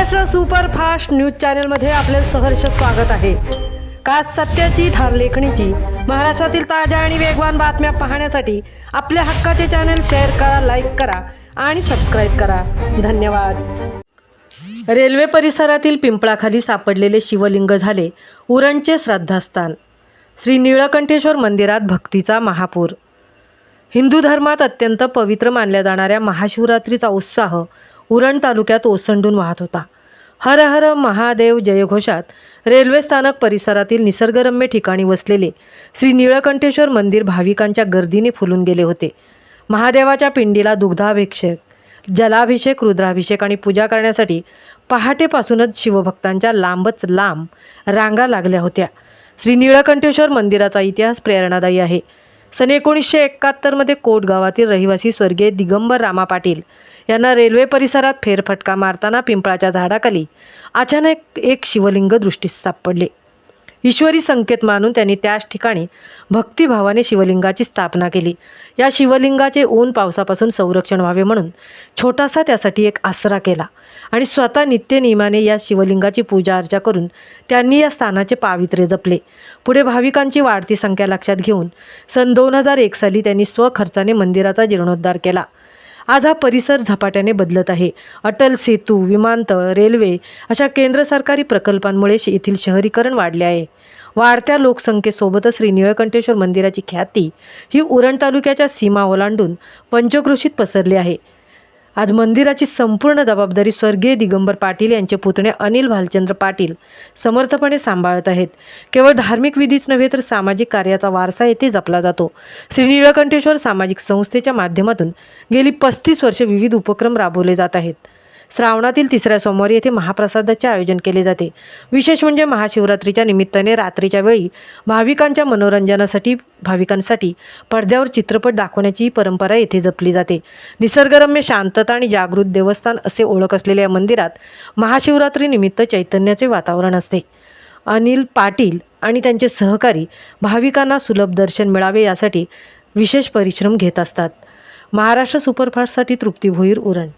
Maharashtra superfast news चॅनलमध्ये आपले सहर्ष स्वागत आहे। खास सत्याची ठार लेखणीची महाराष्ट्रातील ताज्या आणि वेगवान बातम्या पाहण्यासाठी आपल्या हक्काचे चॅनल शेअर करा, लाईक करा आणि सबस्क्राइब करा। धन्यवाद। रेल्वे परिसरातील पिंपळाखाली सापडलेले शिवलिंग झाले उरणचे श्रद्धास्थान। श्री नीळकंठेश्वर मंदिरात भक्तीचा महापूर। हिंदू धर्मात अत्यंत पवित्र मानल्या जाणाऱ्या महाशिवरात्रीचा उत्साह उरण तालुक्यात ओसंडून वाहत होता। हर हर महादेव जयघोषात रेल्वे स्थानक परिसरातील निसर्गरम्य ठिकाणी वसलेले श्री नीळकंठेश्वर मंदिर भाविकांच्या गर्दीने फुलून गेले होते। महादेवाच्या पिंडीला दुग्धाभिषेक, जलाभिषेक, रुद्राभिषेक आणि पूजा करण्यासाठी पहाटेपासूनच शिवभक्तांच्या लांबच लांब रांगा लागल्या होत्या। श्री नीळकंठेश्वर मंदिराचा इतिहास प्रेरणादायी आहे। सन 1971 मध्ये कोट गावातील रहिवासी स्वर्गीय दिगंबर रामा पाटील यांना रेल्वे परिसरात फेरफटका मारताना पिंपळाच्या झाडाखाली अचानक एक शिवलिंग दृष्टीस सापडले। ईश्वरी संकेत मानून त्यांनी त्याच ठिकाणी भक्तिभावाने शिवलिंगाची स्थापना केली। या शिवलिंगाचे ऊन पावसापासून संरक्षण व्हावे म्हणून छोटासा त्यासाठी एक आसरा केला आणि स्वतः नित्यनियमाने या शिवलिंगाची पूजा अर्चा करून त्यांनी या स्थानाचे पावित्र्य जपले। पुढे भाविकांची वाढती संख्या लक्षात घेऊन सन 2001 साली त्यांनी स्वखर्चाने मंदिराचा जीर्णोद्धार केला। आज हा परिसर झपाट्याने बदलत आहे। अटल सेतू, विमानतळ, रेल्वे अशा केंद्र सरकारी प्रकल्पांमुळे येथील शहरीकरण वाढले आहे। वाढत्या लोकसंख्येसोबतच श्री नीळकंठेश्वर मंदिराची ख्याती ही उरण तालुक्याच्या सीमा ओलांडून पंचक्रोशीत पसरली आहे। आज मंदिराची संपूर्ण जबाबदारी स्वर्गीय दिगंबर पाटील यांचे पुतणे अनिल भालचंद्र पाटील समर्थपणे सांभाळत आहेत। केवळ धार्मिक विधीच नव्हे तर सामाजिक कार्याचा वारसा येथे जपला जातो। श्री नीळकंठेश्वर सामाजिक संस्थेच्या माध्यमातून गेली 35 वर्षे विविध उपक्रम राबवले जात आहेत। श्रावणातील 3ऱ्या सोमवारी येथे महाप्रसादाचे आयोजन केले जाते। विशेष म्हणजे महाशिवरात्रीच्या निमित्ताने रात्रीच्या वेळी भाविकांसाठी पडद्यावर चित्रपट दाखवण्याची परंपरा येथे जपली जाते। निसर्गरम्य शांतता आणि जागृत देवस्थान असे ओळख असलेल्या या मंदिरात महाशिवरात्रीनिमित्त चैतन्याचे वातावरण असते। अनिल पाटील आणि त्यांचे सहकारी भाविकांना सुलभ दर्शन मिळावे यासाठी विशेष परिश्रम घेत असतात। महाराष्ट्र सुपरफास्टसाठी तृप्ती भोईर, उरण।